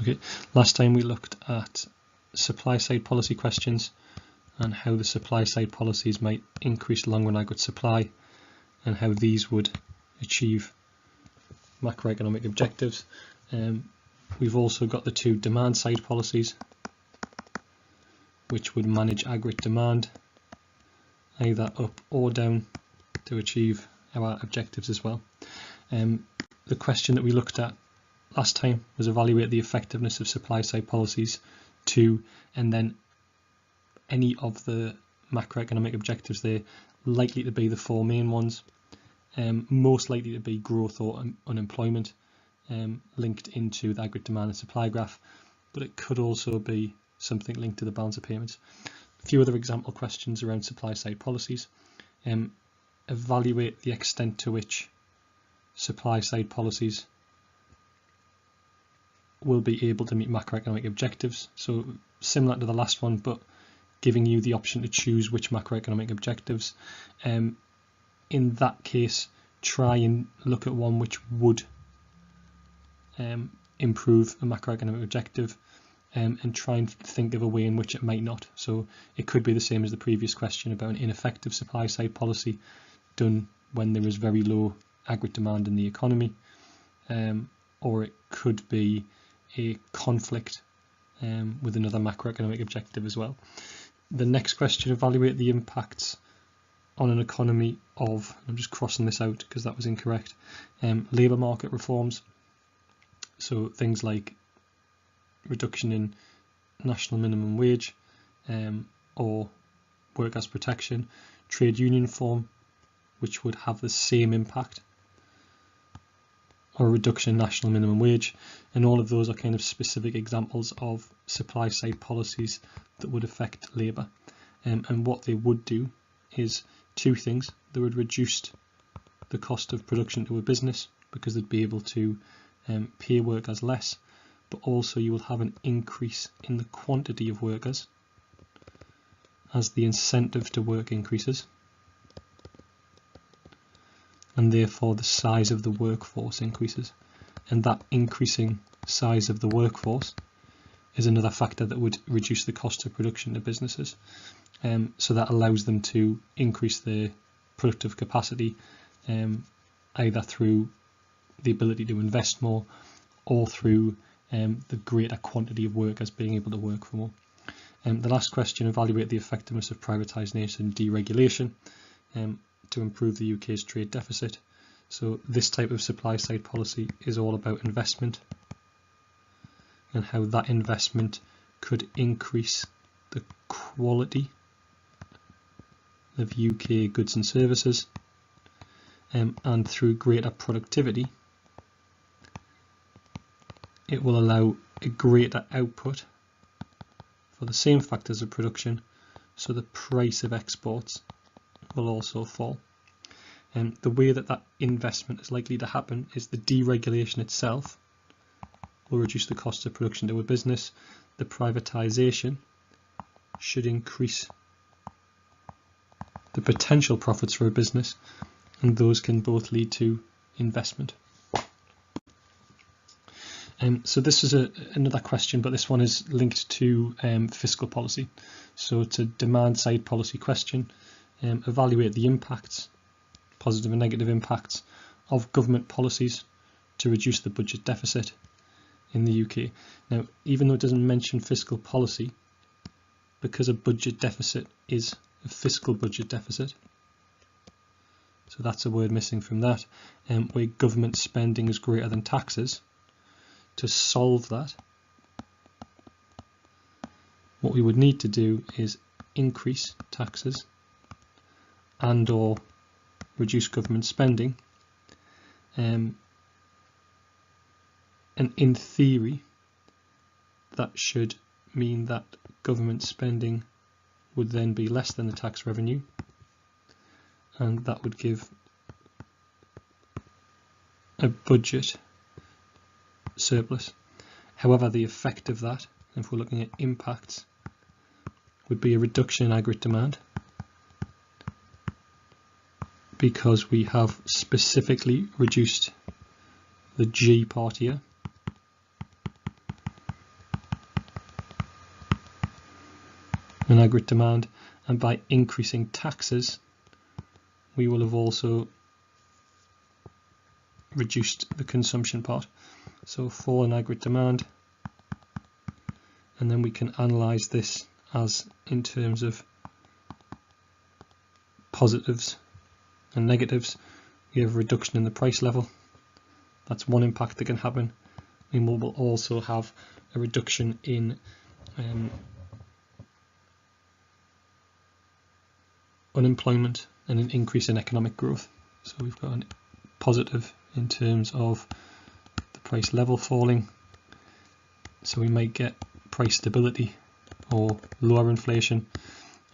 Okay, last time we looked at supply side policy questions and how the supply side policies might increase long-run aggregate supply and how these would achieve macroeconomic objectives. We've also got the two demand side policies, which would manage aggregate demand either up or down to achieve our objectives as well. The question that we looked at last time was evaluate the effectiveness of supply side policies to, and then any of the macroeconomic objectives there, likely to be the four main ones, most likely to be growth or unemployment, linked into the aggregate demand and supply graph, but it could also be something linked to the balance of payments. A few other example questions around supply side policies. Evaluate the extent to which supply side policies will be able to meet macroeconomic objectives. So similar to the last one, but giving you the option to choose which macroeconomic objectives. In that case, try and look at one which would improve a macroeconomic objective, and try and think of a way in which it might not. So it could be the same as the previous question about an ineffective supply side policy done when there is very low aggregate demand in the economy, or it could be a conflict with another macroeconomic objective as well. The next question, evaluate the impacts on an economy of, I'm just crossing this out because that was incorrect, labour market reforms. So things like reduction in national minimum wage, or workers' protection, trade union reform, which would have the same impact, or reduction in national minimum wage, and all of those are kind of specific examples of supply side policies that would affect labour. And what they would do is two things. They would reduce the cost of production to a business because they'd be able to pay workers less, but also you will have an increase in the quantity of workers as the incentive to work increases, and therefore the size of the workforce increases, and that increasing size of the workforce is another factor that would reduce the cost of production to businesses. So that allows them to increase their productive capacity, either through the ability to invest more or through the greater quantity of workers being able to work for more. The last question, evaluate the effectiveness of privatisation and deregulation to improve the UK's trade deficit. So this type of supply side policy is all about investment and how that investment could increase the quality of UK goods and services, and through greater productivity it will allow a greater output for the same factors of production, so the price of exports will also fall. And the way that that investment is likely to happen is the deregulation itself will reduce the cost of production to a business. The privatisation should increase the potential profits for a business, and those can both lead to investment. So this is another question, but this one is linked to fiscal policy. So it's a demand side policy question. Evaluate the impacts, positive and negative impacts, of government policies to reduce the budget deficit in the UK. Now, even though it doesn't mention fiscal policy, because a budget deficit is a fiscal budget deficit, so that's a word missing from that, where government spending is greater than taxes, to solve that, what we would need to do is increase taxes and or reduce government spending, and in theory that should mean that government spending would then be less than the tax revenue, and that would give a budget surplus. However, the effect of that, if we're looking at impacts, would be a reduction in aggregate demand, because we have specifically reduced the G part here, and aggregate demand, and by increasing taxes we will have also reduced the consumption part. So fall in aggregate demand, and then we can analyse this as in terms of positives and negatives. We have a reduction in the price level. That's one impact that can happen. We will also have a reduction in unemployment and an increase in economic growth. So we've got a positive in terms of the price level falling, so we might get price stability or lower inflation.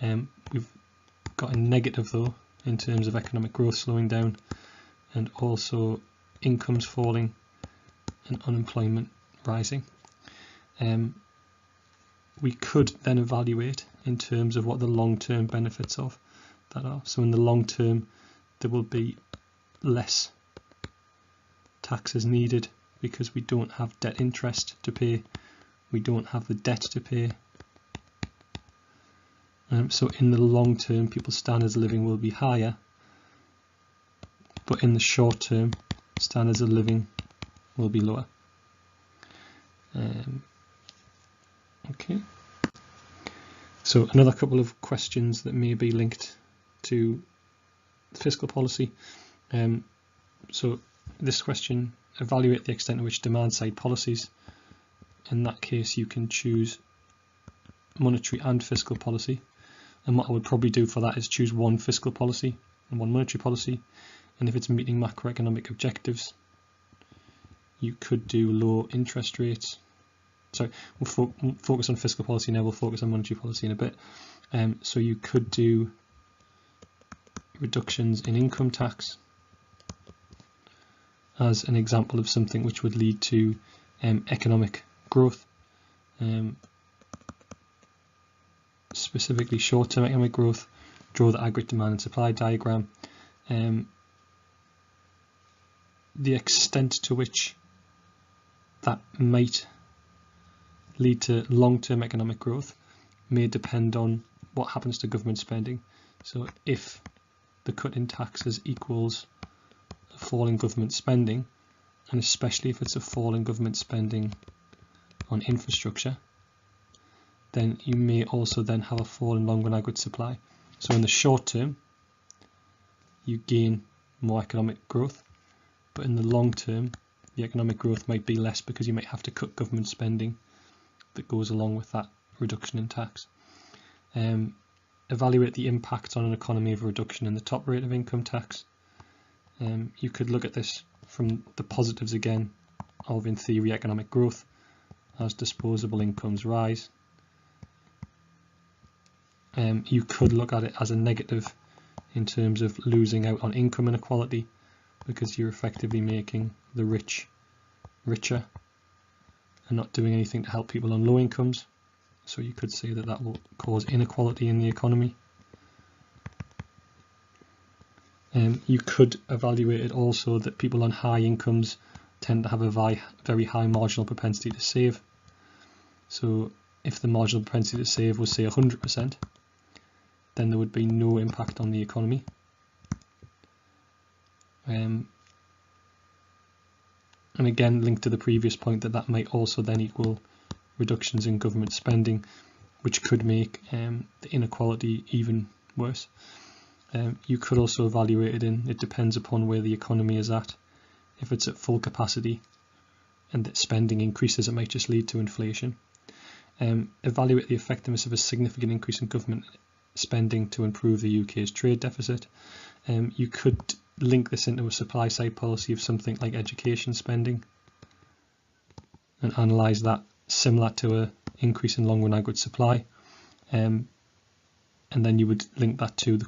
We've got a negative though in terms of economic growth slowing down, and also incomes falling and unemployment rising. We could then evaluate in terms of what the long-term benefits of that are. So in the long term there will be less taxes needed because we don't have debt interest to pay, we don't have the debt to pay. So in the long term people's standards of living will be higher, but in the short term standards of living will be lower. Okay, so another couple of questions that may be linked to fiscal policy. So this question, evaluate the extent to which demand side policies. In that case you can choose monetary and fiscal policy, and what I would probably do for that is choose one fiscal policy and one monetary policy, and if it's meeting macroeconomic objectives you could do low interest rates. So we'll focus on fiscal policy now, we'll focus on monetary policy in a bit. So you could do reductions in income tax as an example of something which would lead to economic growth, specifically short-term economic growth. Draw the aggregate demand and supply diagram. The extent to which that might lead to long-term economic growth may depend on what happens to government spending. So if the cut in taxes equals a fall in government spending, and especially if it's a fall in government spending on infrastructure, then you may also then have a fall in long-run aggregate supply. So in the short term you gain more economic growth, but in the long term the economic growth might be less because you might have to cut government spending that goes along with that reduction in tax. Evaluate the impact on an economy of a reduction in the top rate of income tax. You could look at this from the positives again of, in theory, economic growth as disposable incomes rise. You could look at it as a negative in terms of losing out on income inequality, because you're effectively making the rich richer and not doing anything to help people on low incomes. So you could say that that will cause inequality in the economy. You could evaluate it also that people on high incomes tend to have a very high marginal propensity to save. So if the marginal propensity to save was, say, 100%, then there would be no impact on the economy. And again, linked to the previous point, that might also then equal reductions in government spending, which could make the inequality even worse. You could also evaluate it depends upon where the economy is at. If it's at full capacity and that spending increases, it might just lead to inflation. Evaluate the effectiveness of a significant increase in government spending to improve the UK's trade deficit. You could link this into a supply side policy of something like education spending and analyse that similar to an increase in long run aggregate supply, and then you would link that to the